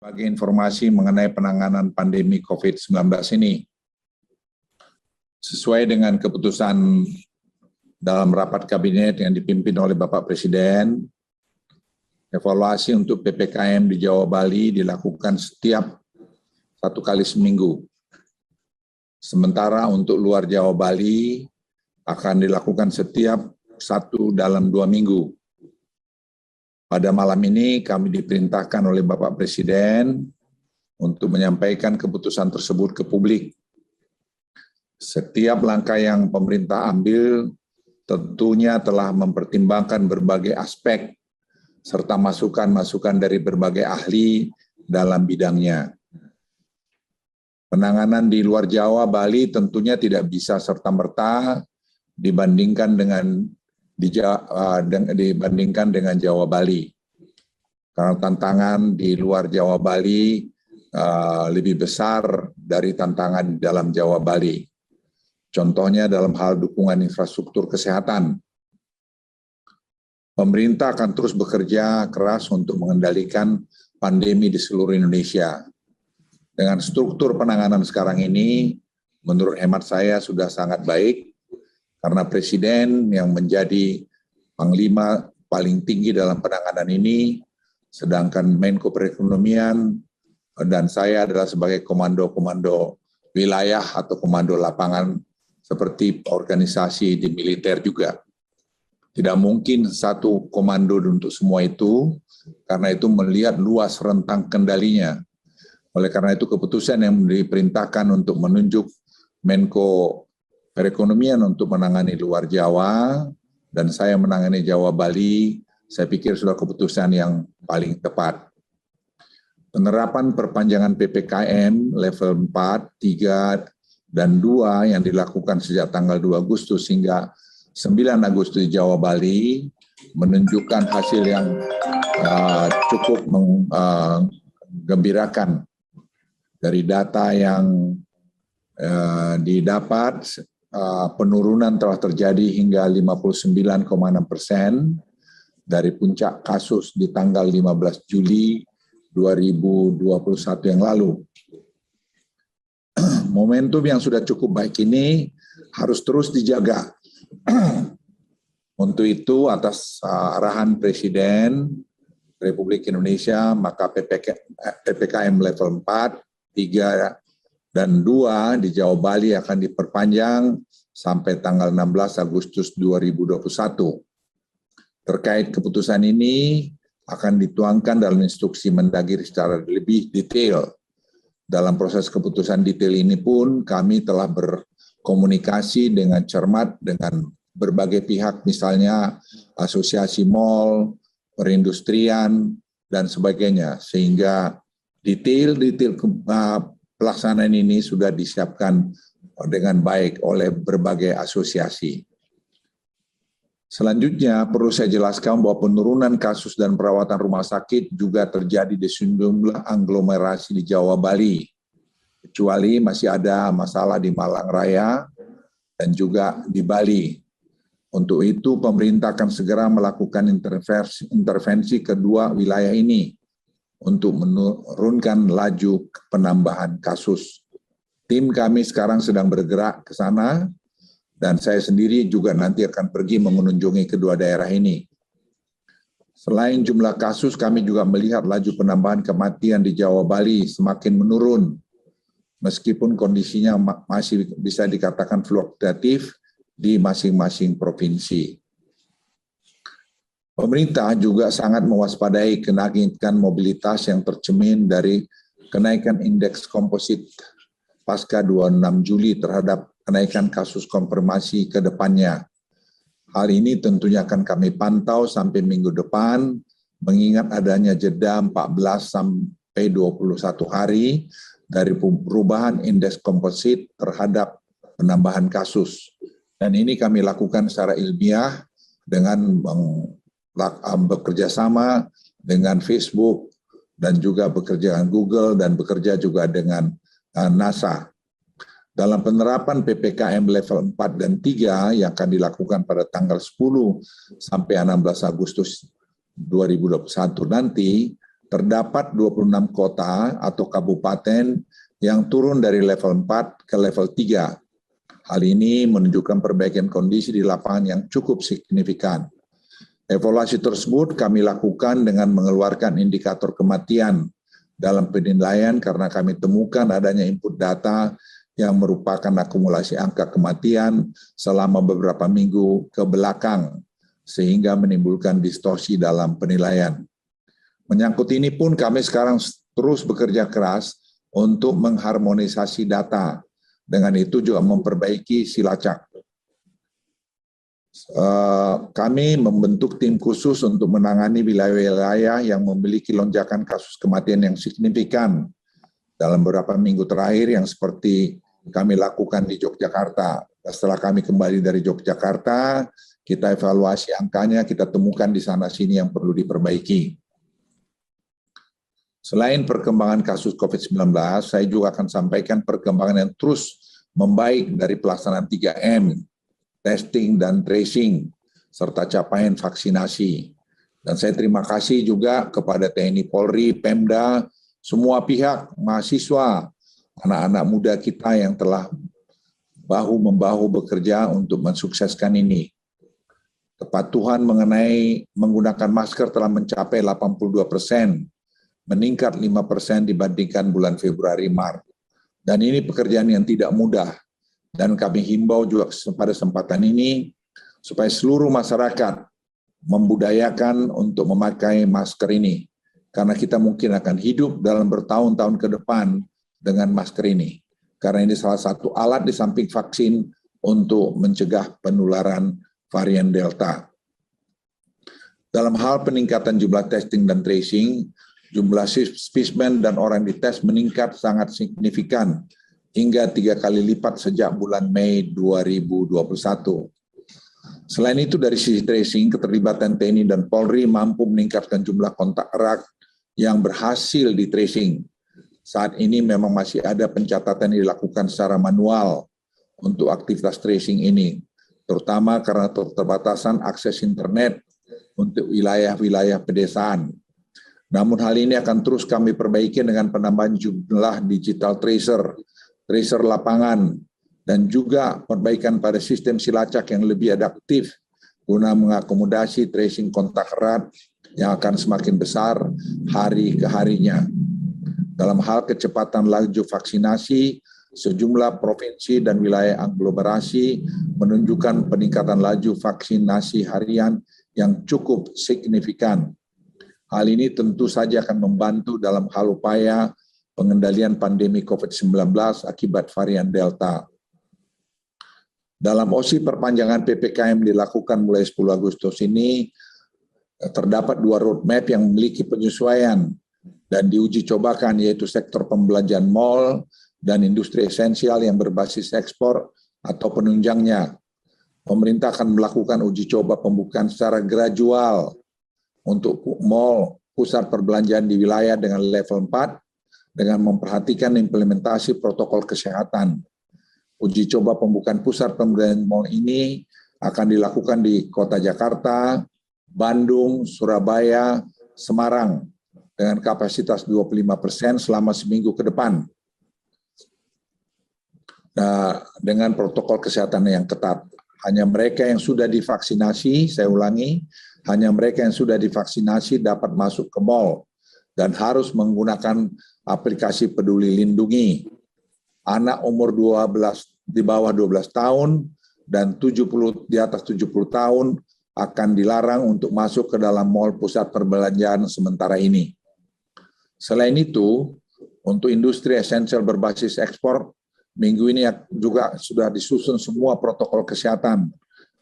Bagi informasi mengenai penanganan pandemi COVID-19 ini. Sesuai dengan keputusan dalam rapat kabinet yang dipimpin oleh Bapak Presiden, evaluasi untuk PPKM di Jawa Bali dilakukan setiap 1 kali seminggu. Sementara untuk luar Jawa Bali akan dilakukan setiap 1 dalam 2 minggu. Pada malam ini kami diperintahkan oleh Bapak Presiden untuk menyampaikan keputusan tersebut ke publik. Setiap langkah yang pemerintah ambil tentunya telah mempertimbangkan berbagai aspek serta masukan-masukan dari berbagai ahli dalam bidangnya. Penanganan di luar Jawa, Bali tentunya tidak bisa serta-merta dibandingkan dengan Jawa Bali. Karena tantangan di luar Jawa Bali lebih besar dari tantangan di dalam Jawa Bali. Contohnya dalam hal dukungan infrastruktur kesehatan. Pemerintah akan terus bekerja keras untuk mengendalikan pandemi di seluruh Indonesia. Dengan struktur penanganan sekarang ini, menurut hemat saya sudah sangat baik, karena Presiden yang menjadi Panglima paling tinggi dalam penanganan ini, sedangkan Menko Perekonomian dan saya adalah sebagai komando-komando wilayah atau komando lapangan seperti organisasi di militer juga. Tidak mungkin satu komando untuk semua itu, karena itu melihat luas rentang kendalinya. Oleh karena itu keputusan yang diperintahkan untuk menunjuk Menko Perekonomian untuk menangani luar Jawa, dan saya menangani Jawa Bali, saya pikir sudah keputusan yang paling tepat. Penerapan perpanjangan PPKM level 4, 3, dan 2 yang dilakukan sejak tanggal 2 Agustus hingga 9 Agustus di Jawa Bali menunjukkan hasil yang cukup menggembirakan. Dari data yang didapat, penurunan telah terjadi hingga 59,6% dari puncak kasus di tanggal 15 Juli 2021 yang lalu. Momentum yang sudah cukup baik ini harus terus dijaga. Untuk itu, atas arahan Presiden Republik Indonesia, maka PPKM level 4, 3, dan 2 di Jawa Bali akan diperpanjang sampai tanggal 16 Agustus 2021. Terkait keputusan ini akan dituangkan dalam instruksi Mendagri secara lebih detail. Dalam proses keputusan detail ini pun kami telah berkomunikasi dengan cermat dengan berbagai pihak, misalnya asosiasi mal, perindustrian, dan sebagainya, sehingga detail-detail pelaksanaan ini sudah disiapkan dengan baik oleh berbagai asosiasi. Selanjutnya, perlu saya jelaskan bahwa penurunan kasus dan perawatan rumah sakit juga terjadi di sejumlah aglomerasi di Jawa Bali, kecuali masih ada masalah di Malang Raya dan juga di Bali. Untuk itu, pemerintah akan segera melakukan intervensi kedua wilayah ini untuk menurunkan laju penambahan kasus. Tim kami sekarang sedang bergerak ke sana, dan saya sendiri juga nanti akan pergi mengunjungi kedua daerah ini. Selain jumlah kasus, kami juga melihat laju penambahan kematian di Jawa Bali semakin menurun, meskipun kondisinya masih bisa dikatakan fluktuatif di masing-masing provinsi. Pemerintah juga sangat mewaspadai kenaikan mobilitas yang tercermin dari kenaikan indeks komposit pasca 26 Juli terhadap kenaikan kasus konfirmasi ke depannya. Hal ini tentunya akan kami pantau sampai minggu depan, mengingat adanya jeda 14 sampai 21 hari dari perubahan indeks komposit terhadap penambahan kasus. Dan ini kami lakukan secara ilmiah dengan bekerja sama dengan Facebook dan juga bekerja dengan Google dan bekerja juga dengan NASA. Dalam penerapan PPKM level 4 dan 3 yang akan dilakukan pada tanggal 10 sampai 16 Agustus 2021 nanti, terdapat 26 kota atau kabupaten yang turun dari level 4 ke level 3. Hal ini menunjukkan perbaikan kondisi di lapangan yang cukup signifikan. Evaluasi tersebut kami lakukan dengan mengeluarkan indikator kematian dalam penilaian karena kami temukan adanya input data yang merupakan akumulasi angka kematian selama beberapa minggu ke belakang, sehingga menimbulkan distorsi dalam penilaian. Menyangkut ini pun kami sekarang terus bekerja keras untuk mengharmonisasi data. Dengan itu juga memperbaiki silacak. Kami membentuk tim khusus untuk menangani wilayah-wilayah yang memiliki lonjakan kasus kematian yang signifikan dalam beberapa minggu terakhir yang seperti kami lakukan di Yogyakarta. Setelah kami kembali dari Yogyakarta, kita evaluasi angkanya, kita temukan di sana-sini yang perlu diperbaiki. Selain perkembangan kasus COVID-19, saya juga akan sampaikan perkembangan yang terus membaik dari pelaksanaan 3M, testing dan tracing, serta capaian vaksinasi. Dan saya terima kasih juga kepada TNI Polri, Pemda, semua pihak, mahasiswa, anak-anak muda kita yang telah bahu-membahu bekerja untuk mensukseskan ini. Kepatuhan mengenai menggunakan masker telah mencapai 82%, meningkat 5% dibandingkan bulan Februari-Maret. Dan ini pekerjaan yang tidak mudah. Dan kami himbau juga pada kesempatan ini supaya seluruh masyarakat membudayakan untuk memakai masker ini. Karena kita mungkin akan hidup dalam bertahun-tahun ke depan dengan masker ini. Karena ini salah satu alat di samping vaksin untuk mencegah penularan varian Delta. Dalam hal peningkatan jumlah testing dan tracing, jumlah spesimen dan orang dites meningkat sangat signifikan hingga 3 kali lipat sejak bulan Mei 2021. Selain itu dari sisi tracing, keterlibatan TNI dan Polri mampu meningkatkan jumlah kontak erat yang berhasil di tracing. Saat ini memang masih ada pencatatan yang dilakukan secara manual untuk aktivitas tracing ini, terutama karena keterbatasan akses internet untuk wilayah-wilayah pedesaan. Namun hal ini akan terus kami perbaiki dengan penambahan jumlah digital tracer lapangan, dan juga perbaikan pada sistem silacak yang lebih adaptif guna mengakomodasi tracing kontak erat yang akan semakin besar hari ke harinya. Dalam hal kecepatan laju vaksinasi, sejumlah provinsi dan wilayah aglomerasi menunjukkan peningkatan laju vaksinasi harian yang cukup signifikan. Hal ini tentu saja akan membantu dalam hal upaya pengendalian pandemi COVID-19 akibat varian Delta. Dalam OSI perpanjangan PPKM dilakukan mulai 10 Agustus ini, terdapat 2 roadmap yang memiliki penyesuaian dan diuji cobakan, yaitu sektor pembelanjaan mal dan industri esensial yang berbasis ekspor atau penunjangnya. Pemerintah akan melakukan uji coba pembukaan secara gradual untuk mal, pusat perbelanjaan di wilayah dengan level 4, dengan memperhatikan implementasi protokol kesehatan. Uji coba pembukaan pusat perbelanjaan mal ini akan dilakukan di Kota Jakarta, Bandung, Surabaya, Semarang, dengan kapasitas 25% selama seminggu ke depan. Nah, dengan protokol kesehatan yang ketat. Hanya mereka yang sudah divaksinasi, saya ulangi, hanya mereka yang sudah divaksinasi dapat masuk ke mal dan harus menggunakan aplikasi Peduli Lindungi. Anak umur 12 di bawah 12 tahun dan 70 di atas 70 tahun akan dilarang untuk masuk ke dalam mal pusat perbelanjaan sementara ini. Selain itu, untuk industri esensial berbasis ekspor, minggu ini juga sudah disusun semua protokol kesehatan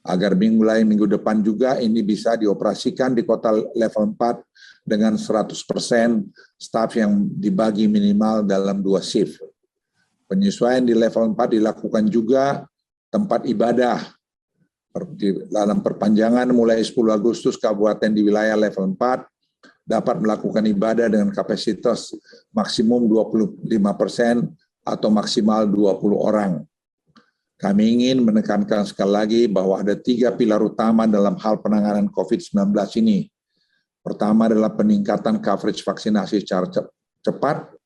agar minggu depan juga ini bisa dioperasikan di kota level 4 dengan 100% staf yang dibagi minimal dalam 2 shift. Penyesuaian di level 4 dilakukan juga tempat ibadah. Dalam perpanjangan mulai 10 Agustus, kabupaten di wilayah level 4 dapat melakukan ibadah dengan kapasitas maksimum 25% atau maksimal 20 orang. Kami ingin menekankan sekali lagi bahwa ada 3 pilar utama dalam hal penanganan COVID-19 ini. Pertama adalah peningkatan coverage vaksinasi secara cepat.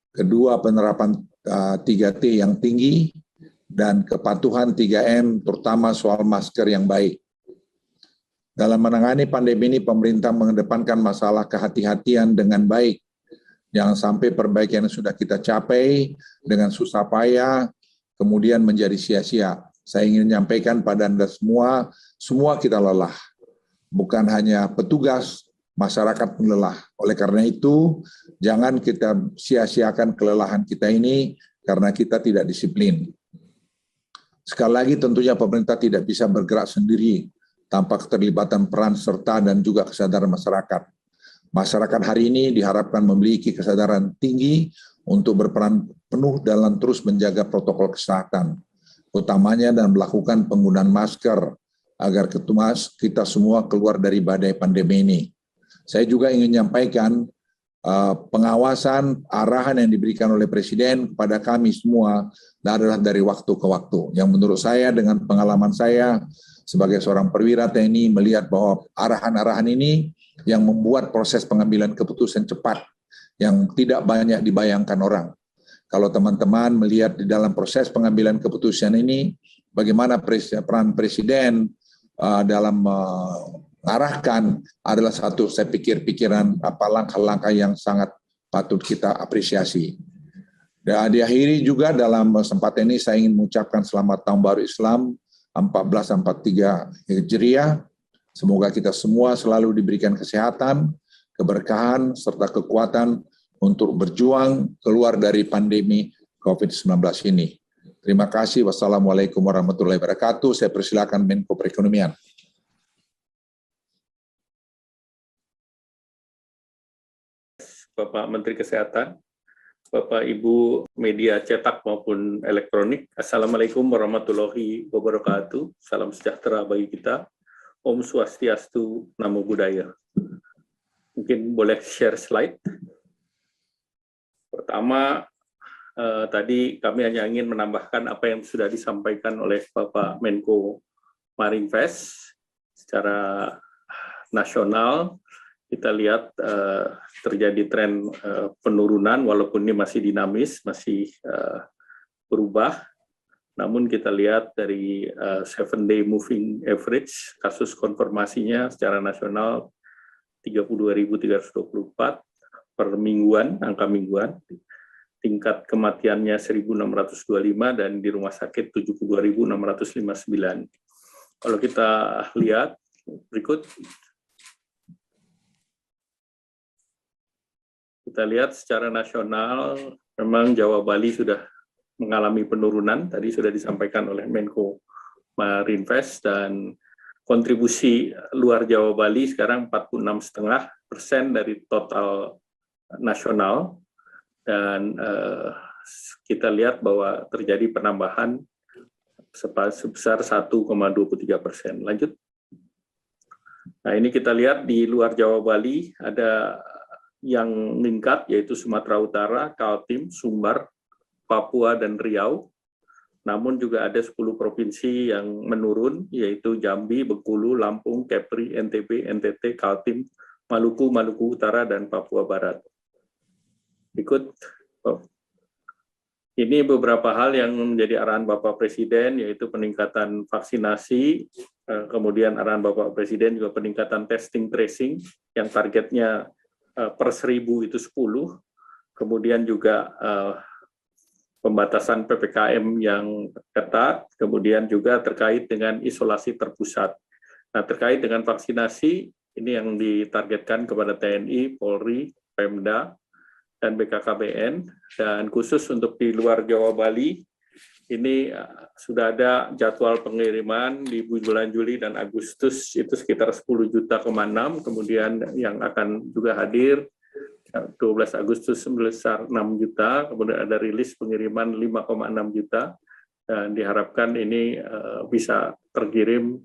Kedua, penerapan 3T yang tinggi. Dan kepatuhan 3M, terutama soal masker yang baik. Dalam menangani pandemi ini, pemerintah mengedepankan masalah kehati-hatian dengan baik. Jangan sampai perbaikan yang sudah kita capai dengan susah payah, kemudian menjadi sia-sia. Saya ingin menyampaikan pada Anda semua kita lelah. Bukan hanya petugas, masyarakat pun lelah. Oleh karena itu, jangan kita sia-siakan kelelahan kita ini karena kita tidak disiplin. Sekali lagi tentunya pemerintah tidak bisa bergerak sendiri tanpa keterlibatan peran serta dan juga kesadaran masyarakat. Masyarakat hari ini diharapkan memiliki kesadaran tinggi untuk berperan penuh dalam terus menjaga protokol kesehatan, utamanya dan melakukan penggunaan masker agar kita semua keluar dari badai pandemi ini. Saya juga ingin menyampaikan pengawasan arahan yang diberikan oleh Presiden kepada kami semua adalah dari waktu ke waktu. Yang menurut saya dengan pengalaman saya sebagai seorang perwira TNI melihat bahwa arahan-arahan ini yang membuat proses pengambilan keputusan cepat yang tidak banyak dibayangkan orang. Kalau teman-teman melihat di dalam proses pengambilan keputusan ini, bagaimana peran Presiden dalam mengarahkan adalah satu, saya pikir, pikiran langkah-langkah yang sangat patut kita apresiasi. Dan diakhiri juga dalam kesempatan ini saya ingin mengucapkan selamat Tahun Baru Islam 1443 Hijriah. Semoga kita semua selalu diberikan kesehatan, keberkahan, serta kekuatan untuk berjuang keluar dari pandemi COVID-19 ini. Terima kasih. Wassalamualaikum warahmatullahi wabarakatuh. Saya persilakan Menko Perekonomian. Bapak Menteri Kesehatan, Bapak Ibu media cetak maupun elektronik, Assalamualaikum warahmatullahi wabarakatuh. Salam sejahtera bagi kita. Om Swastiastu, Namo Buddhaya. Mungkin boleh share slide. Pertama, tadi kami hanya ingin menambahkan apa yang sudah disampaikan oleh Bapak Menko Marinvest. Secara nasional, kita lihat terjadi tren penurunan, walaupun ini masih dinamis, masih berubah. Namun kita lihat dari 7-day moving average, kasus konfirmasinya secara nasional 32.324 per mingguan, angka mingguan. Tingkat kematiannya 1.625 dan di rumah sakit 72.659. Kalau kita lihat berikut, kita lihat secara nasional memang Jawa Bali sudah mengalami penurunan, tadi sudah disampaikan oleh Menko Marinvest, dan kontribusi luar Jawa Bali sekarang 46,5% dari total nasional, dan kita lihat bahwa terjadi penambahan sebesar 1,23%. Lanjut. Nah, ini kita lihat di luar Jawa Bali ada yang meningkat, yaitu Sumatera Utara, Kaltim, Sumbar, Papua, dan Riau. Namun juga ada 10 provinsi yang menurun, yaitu Jambi, Bengkulu, Lampung, Kepri, NTB, NTT, Kaltim, Maluku, Maluku Utara, dan Papua Barat. Ikut. Ini beberapa hal yang menjadi arahan Bapak Presiden, yaitu peningkatan vaksinasi, kemudian arahan Bapak Presiden juga peningkatan testing tracing, yang targetnya per 1.000 itu 10, kemudian juga pembatasan PPKM yang ketat, kemudian juga terkait dengan isolasi terpusat. Nah, terkait dengan vaksinasi, ini yang ditargetkan kepada TNI, Polri, Pemda, dan BKKBN, dan khusus untuk di luar Jawa Bali, ini sudah ada jadwal pengiriman di bulan Juli dan Agustus, itu sekitar 10,6 juta, kemudian yang akan juga hadir 12 Agustus sebesar 6 juta, kemudian ada rilis pengiriman 5,6 juta, dan diharapkan ini bisa terkirim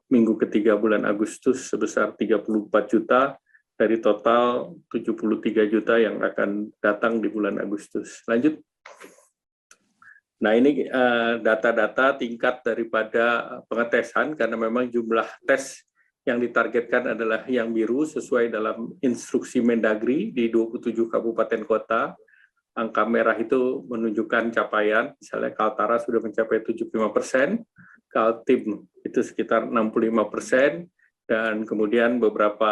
minggu ketiga bulan Agustus sebesar 34 juta dari total 73 juta yang akan datang di bulan Agustus. Lanjut. Nah, ini data-data tingkat daripada pengetesan, karena memang jumlah tes yang ditargetkan adalah yang biru sesuai dalam instruksi Mendagri di 27 kabupaten kota. Angka merah itu menunjukkan capaian, misalnya Kaltara sudah mencapai 75%, Kaltim itu sekitar 65%, dan kemudian beberapa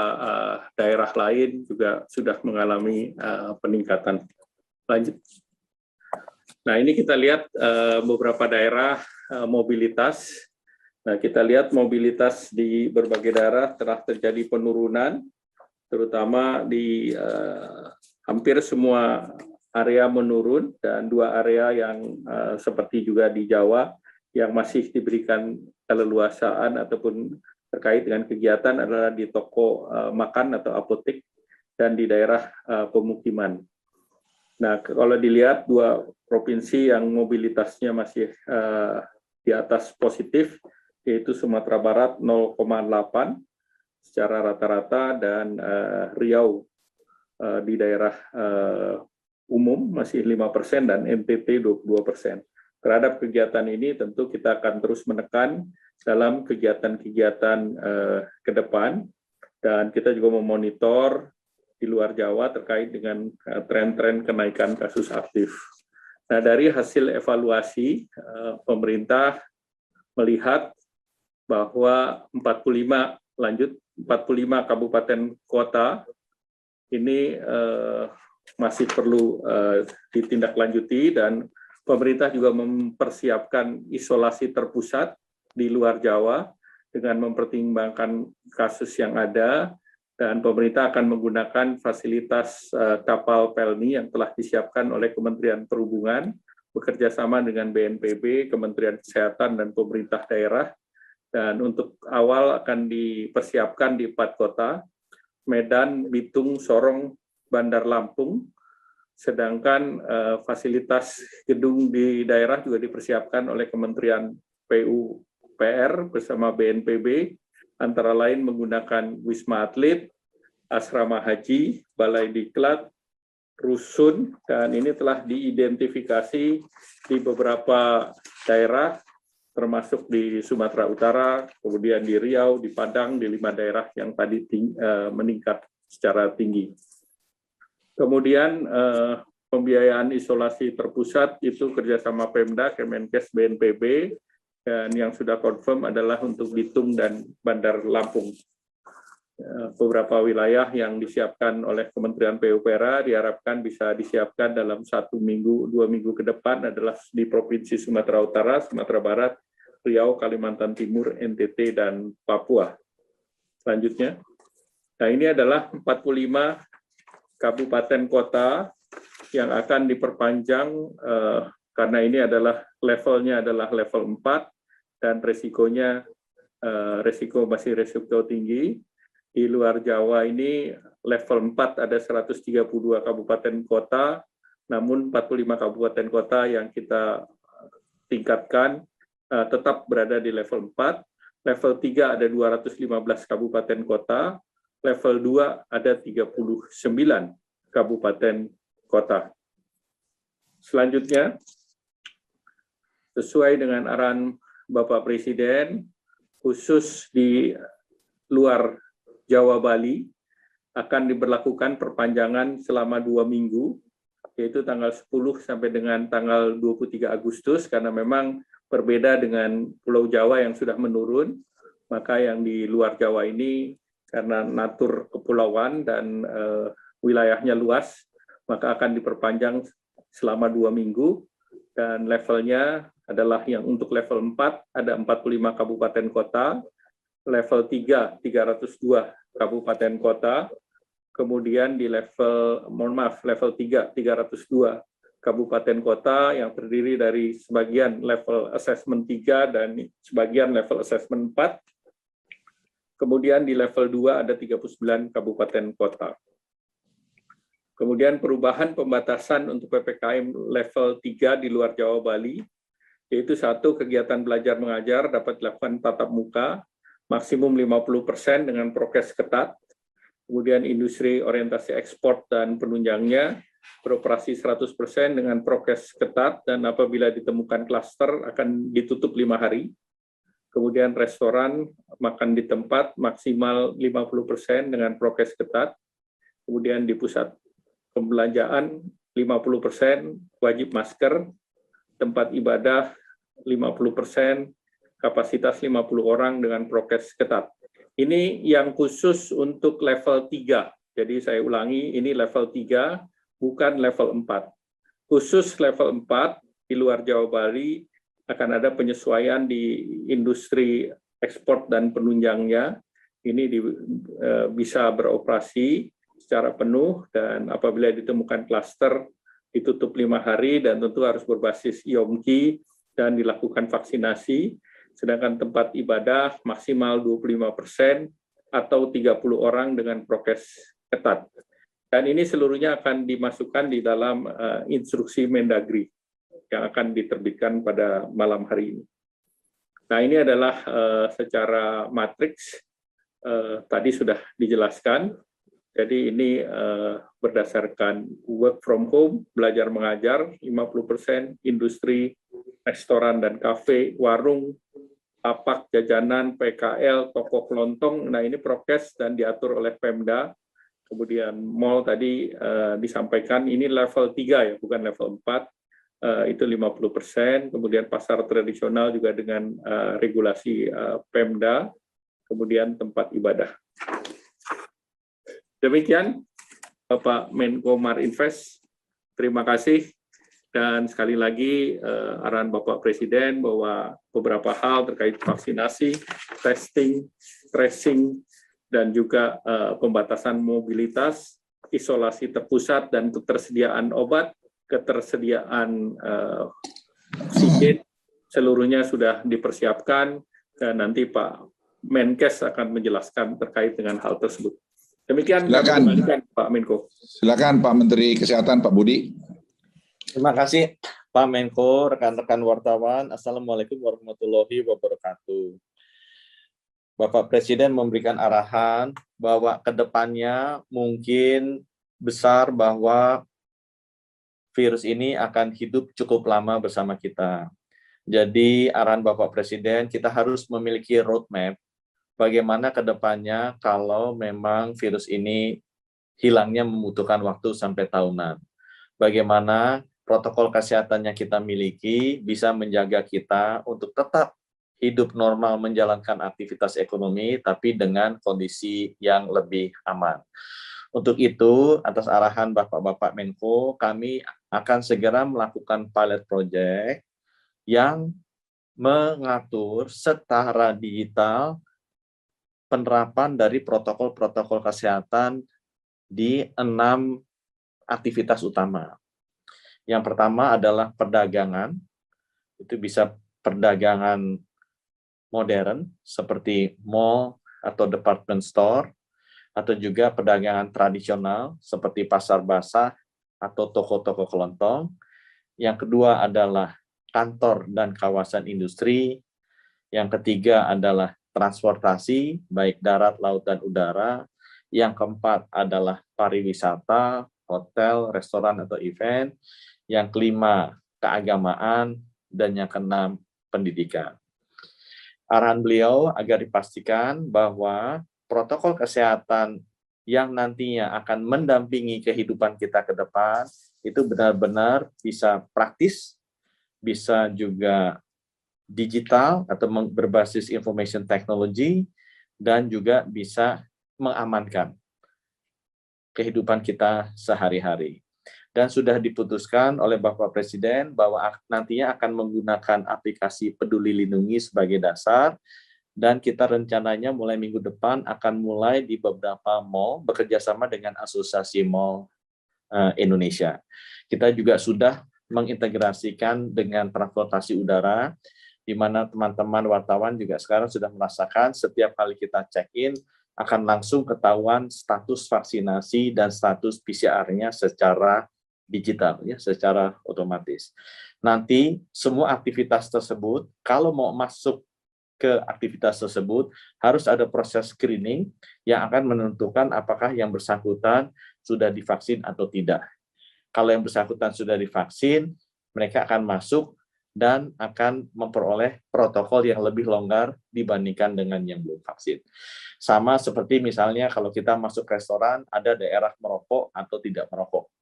daerah lain juga sudah mengalami peningkatan. Lanjut. Nah, ini kita lihat beberapa daerah mobilitas. Nah, kita lihat mobilitas di berbagai daerah telah terjadi penurunan, terutama di hampir semua area menurun, dan 2 area yang seperti juga di Jawa yang masih diberikan keleluasaan ataupun terkait dengan kegiatan adalah di toko makan atau apotek dan di daerah pemukiman. Nah, kalau dilihat 2 provinsi yang mobilitasnya masih di atas positif, yaitu Sumatera Barat 0,8 secara rata-rata, dan Riau di daerah umum masih 5% dan NTT 22%. Terhadap kegiatan ini tentu kita akan terus menekan dalam kegiatan-kegiatan ke depan, dan kita juga memonitor di luar Jawa terkait dengan tren-tren kenaikan kasus aktif. Nah, dari hasil evaluasi, pemerintah melihat bahwa 45 kabupaten kota ini masih perlu ditindaklanjuti, dan pemerintah juga mempersiapkan isolasi terpusat di luar Jawa dengan mempertimbangkan kasus yang ada, dan pemerintah akan menggunakan fasilitas kapal Pelni yang telah disiapkan oleh Kementerian Perhubungan bekerja sama dengan BNPB, Kementerian Kesehatan, dan pemerintah daerah. Dan untuk awal akan dipersiapkan di 4 kota, Medan, Bitung, Sorong, Bandar Lampung, sedangkan fasilitas gedung di daerah juga dipersiapkan oleh Kementerian PUPR bersama BNPB, antara lain menggunakan Wisma Atlet, Asrama Haji, Balai Diklat, Rusun, dan ini telah diidentifikasi di beberapa daerah, termasuk di Sumatera Utara, kemudian di Riau, di Padang, di 5 daerah yang tadi meningkat secara tinggi. Kemudian pembiayaan isolasi terpusat itu kerjasama Pemda, Kemenkes, BNPB, dan yang sudah confirm adalah untuk Bitung dan Bandar Lampung. Beberapa wilayah yang disiapkan oleh Kementerian PUPR diharapkan bisa disiapkan dalam 1 minggu, 2 minggu ke depan adalah di Provinsi Sumatera Utara, Sumatera Barat, Riau, Kalimantan Timur, NTT, dan Papua. Selanjutnya, nah ini adalah 45 kabupaten kota yang akan diperpanjang karena ini adalah levelnya adalah level 4 dan resikonya masih resiko tinggi. Di luar Jawa ini level 4 ada 132 kabupaten kota, namun 45 kabupaten kota yang kita tingkatkan tetap berada di level 4. Level 3 ada 215 kabupaten kota, level 2 ada 39 kabupaten kota. Selanjutnya, sesuai dengan arahan Bapak Presiden, khusus di luar Jawa Bali akan diberlakukan perpanjangan selama 2 minggu, yaitu tanggal 10 sampai dengan tanggal 23 Agustus, karena memang berbeda dengan Pulau Jawa yang sudah menurun, maka yang di luar Jawa ini karena natur kepulauan dan wilayahnya luas, maka akan diperpanjang selama 2 minggu, dan levelnya adalah yang untuk level 4 ada 45 kabupaten kota, level 3 302 kabupaten kota, kemudian di level 3 302 kabupaten kota yang terdiri dari sebagian level assessment 3 dan sebagian level assessment 4. Kemudian di level 2 ada 39 kabupaten kota. Kemudian perubahan pembatasan untuk PPKM level 3 di luar Jawa Bali, yaitu 1, kegiatan belajar mengajar dapat dilakukan tatap muka, maksimum 50% dengan prokes ketat. Kemudian industri orientasi ekspor dan penunjangnya beroperasi 100% dengan prokes ketat, dan apabila ditemukan klaster akan ditutup 5 hari. kemudian restoran, makan di tempat maksimal 50% dengan prokes ketat, kemudian di pusat pembelanjaan 50% wajib masker, tempat ibadah 50%, kapasitas 50 orang dengan prokes ketat. Ini yang khusus untuk level 3. Jadi saya ulangi, ini level 3, bukan level 4. Khusus level 4 di luar Jawa Bali akan ada penyesuaian di industri ekspor dan penunjangnya. Ini bisa beroperasi secara penuh dan apabila ditemukan klaster ditutup 5 hari dan tentu harus berbasis IOMKI dan dilakukan vaksinasi. Sedangkan tempat ibadah maksimal 25% atau 30 orang dengan prokes ketat. Dan ini seluruhnya akan dimasukkan di dalam instruksi Mendagri yang akan diterbitkan pada malam hari ini. Nah, ini adalah secara matriks, tadi sudah dijelaskan. Jadi ini berdasarkan work from home, belajar mengajar, 50%, industri, restoran dan kafe, warung, lapak, jajanan, PKL, toko kelontong. Nah, ini prokes dan diatur oleh Pemda. Kemudian mall tadi disampaikan ini level 3 ya, bukan level 4, itu 50%. Kemudian pasar tradisional juga dengan regulasi Pemda. Kemudian tempat ibadah. Demikian Bapak Menko Marinvest, terima kasih. Dan sekali lagi arahan Bapak Presiden bahwa beberapa hal terkait vaksinasi, testing, tracing, dan juga pembatasan mobilitas, isolasi terpusat, dan ketersediaan obat, ketersediaan oksigen, seluruhnya sudah dipersiapkan, dan nanti Pak Menkes akan menjelaskan terkait dengan hal tersebut. Demikian, silakan Pak Menko. Silakan Pak Menteri Kesehatan, Pak Budi. Terima kasih Pak Menko, rekan-rekan wartawan. Assalamualaikum warahmatullahi wabarakatuh. Bapak Presiden memberikan arahan bahwa ke depannya mungkin besar bahwa virus ini akan hidup cukup lama bersama kita. Jadi arahan Bapak Presiden, kita harus memiliki roadmap bagaimana ke depannya kalau memang virus ini hilangnya membutuhkan waktu sampai tahunan. Bagaimana protokol kesehatan yang kita miliki bisa menjaga kita untuk tetap hidup normal menjalankan aktivitas ekonomi, tapi dengan kondisi yang lebih aman. Untuk itu, atas arahan Bapak-Bapak Menko, kami akan segera melakukan pilot project yang mengatur secara digital penerapan dari protokol-protokol kesehatan di 6 aktivitas utama. Yang pertama adalah perdagangan, itu bisa perdagangan modern seperti mall atau department store, atau juga perdagangan tradisional seperti pasar basah atau toko-toko kelontong. Yang kedua adalah kantor dan kawasan industri. Yang ketiga adalah transportasi, baik darat, laut, dan udara. Yang keempat adalah pariwisata, hotel, restoran, atau event. Yang kelima, keagamaan. Dan yang keenam, pendidikan. Arahan beliau agar dipastikan bahwa protokol kesehatan yang nantinya akan mendampingi kehidupan kita ke depan itu benar-benar bisa praktis, bisa juga digital atau berbasis information technology, dan juga bisa mengamankan kehidupan kita sehari-hari. Dan sudah diputuskan oleh Bapak Presiden bahwa nantinya akan menggunakan aplikasi Peduli Lindungi sebagai dasar, dan kita rencananya mulai minggu depan akan mulai di beberapa mall bekerjasama dengan Asosiasi Mall Indonesia. Kita juga sudah mengintegrasikan dengan transportasi udara, di mana teman-teman wartawan juga sekarang sudah merasakan setiap kali kita check-in akan langsung ketahuan status vaksinasi dan status PCR-nya secara digital, ya, secara otomatis. Nanti semua aktivitas tersebut, kalau mau masuk ke aktivitas tersebut, harus ada proses screening yang akan menentukan apakah yang bersangkutan sudah divaksin atau tidak. Kalau yang bersangkutan sudah divaksin, mereka akan masuk dan akan memperoleh protokol yang lebih longgar dibandingkan dengan yang belum vaksin. Sama seperti misalnya kalau kita masuk restoran, ada daerah merokok atau tidak merokok.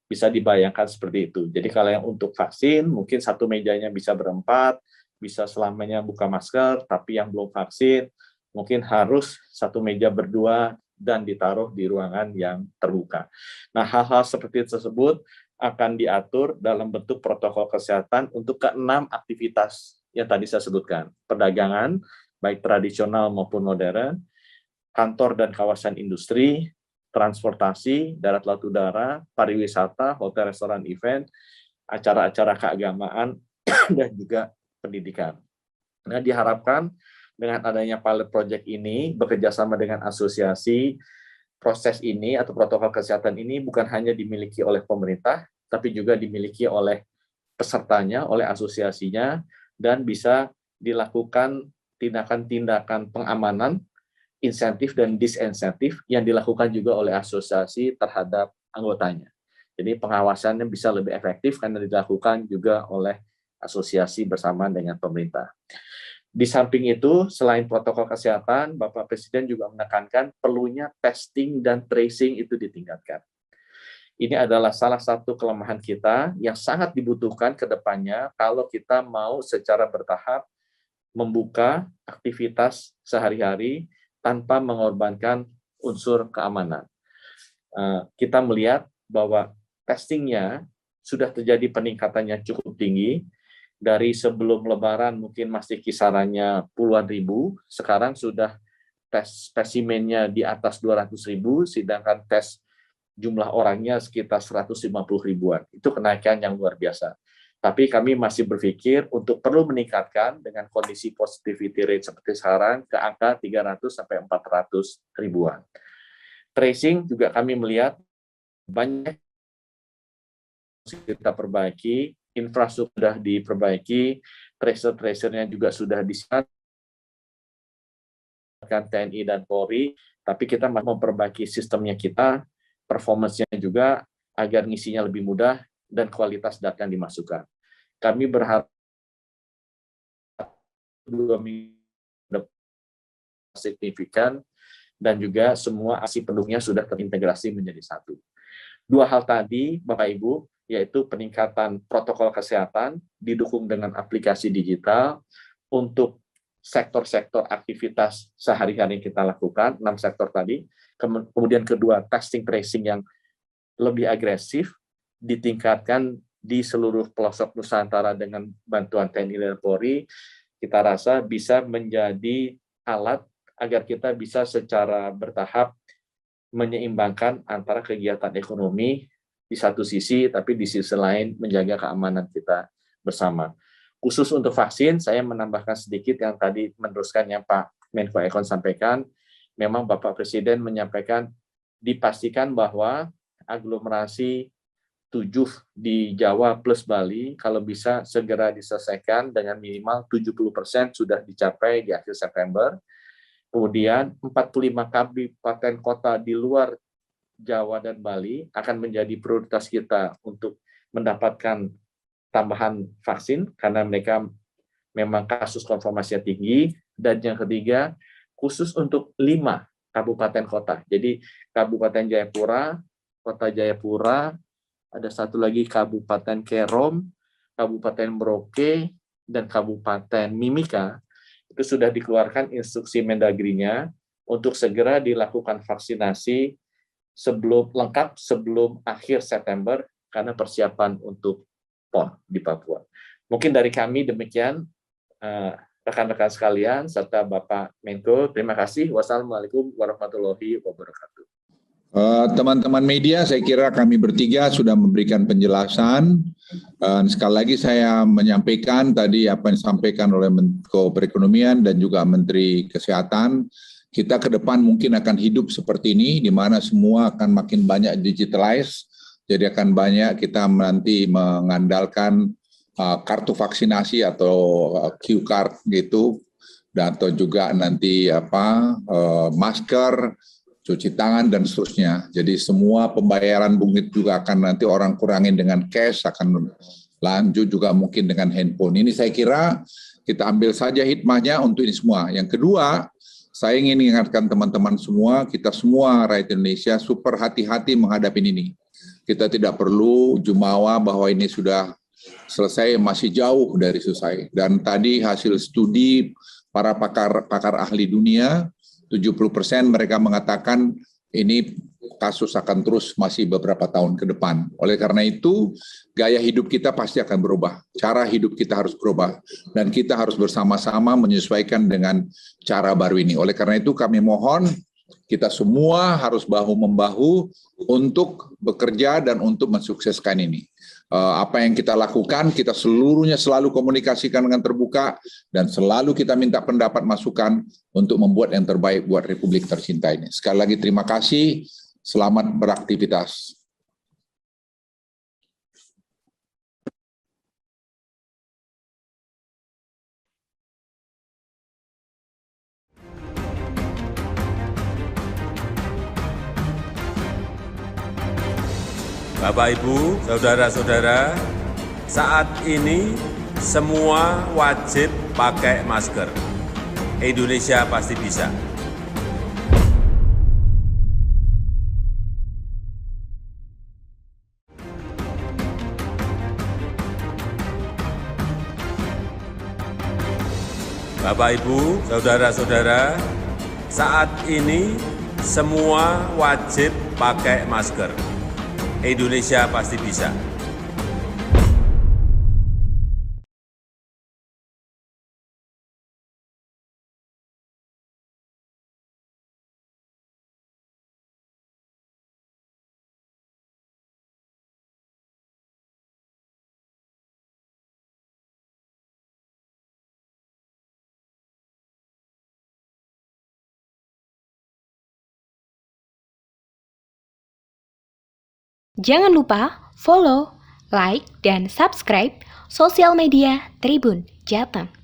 Bisa dibayangkan seperti itu. Jadi kalau yang untuk vaksin, mungkin satu mejanya bisa berempat, bisa selamanya buka masker, tapi yang belum vaksin, mungkin harus satu meja berdua dan ditaruh di ruangan yang terbuka. Nah, hal-hal seperti tersebut akan diatur dalam bentuk protokol kesehatan untuk ke-6 aktivitas yang tadi saya sebutkan. Perdagangan, baik tradisional maupun modern, kantor dan kawasan industri, transportasi, darat laut udara, pariwisata, hotel, restoran, event, acara-acara keagamaan, dan juga pendidikan. Nah, diharapkan dengan adanya pilot project ini, bekerja sama dengan asosiasi, proses ini atau protokol kesehatan ini bukan hanya dimiliki oleh pemerintah, tapi juga dimiliki oleh pesertanya, oleh asosiasinya, dan bisa dilakukan tindakan-tindakan pengamanan, insentif dan disinsentif yang dilakukan juga oleh asosiasi terhadap anggotanya. Jadi pengawasannya bisa lebih efektif karena dilakukan juga oleh asosiasi bersama dengan pemerintah. Di samping itu, selain protokol kesehatan, Bapak Presiden juga menekankan perlunya testing dan tracing itu ditingkatkan. Ini adalah salah satu kelemahan kita yang sangat dibutuhkan ke depannya kalau kita mau secara bertahap membuka aktivitas sehari-hari tanpa mengorbankan unsur keamanan. Kita melihat bahwa testingnya sudah terjadi peningkatannya cukup tinggi. Dari sebelum Lebaran mungkin masih kisarannya puluhan ribu, sekarang sudah tes spesimennya di atas 200.000, sedangkan tes jumlah orangnya sekitar 150 ribuan. Itu kenaikan yang luar biasa. Tapi kami masih berpikir untuk perlu meningkatkan dengan kondisi positivity rate seperti sekarang ke angka 300 sampai 400 ribuan. Tracing juga kami melihat banyak kita perbaiki, infrastruktur sudah diperbaiki, tracer-tracernya juga sudah disiapkan TNI dan Polri, tapi kita masih memperbaiki sistemnya kita, performance-nya juga, agar ngisinya lebih mudah dan kualitas data yang dimasukkan. Kami berharap 2 minggu signifikan dan juga semua aksi pendukungnya sudah terintegrasi menjadi satu. 2 hal tadi, Bapak Ibu, yaitu peningkatan protokol kesehatan didukung dengan aplikasi digital untuk sektor-sektor aktivitas sehari-hari yang kita lakukan, 6 sektor tadi. Kemudian kedua, testing tracing yang lebih agresif, ditingkatkan di seluruh pelosok Nusantara dengan bantuan TNI dan Polri, kita rasa bisa menjadi alat agar kita bisa secara bertahap menyeimbangkan antara kegiatan ekonomi di satu sisi, tapi di sisi lain menjaga keamanan kita bersama. Khusus untuk vaksin, saya menambahkan sedikit yang tadi meneruskan yang Pak Menko Ekon sampaikan. Memang Bapak Presiden menyampaikan dipastikan bahwa aglomerasi 7 di Jawa plus Bali kalau bisa segera diselesaikan dengan minimal 70% sudah dicapai di akhir September. Kemudian 45 kabupaten kota di luar Jawa dan Bali akan menjadi prioritas kita untuk mendapatkan tambahan vaksin karena mereka memang kasus konfirmasinya tinggi. Dan yang ketiga, khusus untuk 5 kabupaten kota. Jadi Kabupaten Jayapura, Kota Jayapura, ada satu lagi Kabupaten Kerom, Kabupaten Merauke, dan Kabupaten Mimika, itu sudah dikeluarkan instruksi Mendagrinya untuk segera dilakukan vaksinasi sebelum akhir September karena persiapan untuk PON di Papua. Mungkin dari kami demikian, rekan-rekan sekalian serta Bapak Menko, terima kasih. Wassalamualaikum warahmatullahi wabarakatuh. Teman-teman media, saya kira kami bertiga sudah memberikan penjelasan. Sekali lagi saya menyampaikan tadi apa yang disampaikan oleh Menko Perekonomian dan juga Menteri Kesehatan. Kita ke depan mungkin akan hidup seperti ini, di mana semua akan makin banyak digitalize, jadi akan banyak kita nanti mengandalkan kartu vaksinasi atau Q card gitu, dan atau juga nanti masker, cuci tangan dan seterusnya. Jadi semua pembayaran bungit juga akan nanti orang kurangin dengan cash, akan lanjut juga mungkin dengan handphone. Ini saya kira kita ambil saja hikmahnya untuk ini semua. Yang kedua, saya ingin ingatkan teman-teman semua, kita semua rakyat Indonesia super hati-hati menghadapi ini. Kita tidak perlu jumawa bahwa ini sudah selesai, masih jauh dari selesai. Dan tadi hasil studi para pakar ahli dunia, 70% mereka mengatakan ini kasus akan terus masih beberapa tahun ke depan. Oleh karena itu, gaya hidup kita pasti akan berubah. Cara hidup kita harus berubah. Dan kita harus bersama-sama menyesuaikan dengan cara baru ini. Oleh karena itu, kami mohon kita semua harus bahu-membahu untuk bekerja dan untuk mensukseskan ini. Apa yang kita lakukan, kita seluruhnya selalu komunikasikan dengan terbuka dan selalu kita minta pendapat masukan untuk membuat yang terbaik buat Republik tercinta ini. Sekali lagi terima kasih, selamat beraktivitas. Bapak, Ibu, saudara-saudara, saat ini semua wajib pakai masker. Indonesia pasti bisa. Bapak, Ibu, saudara-saudara, saat ini semua wajib pakai masker. Indonesia pasti bisa. Jangan lupa follow, like, dan subscribe sosial media Tribun Jateng.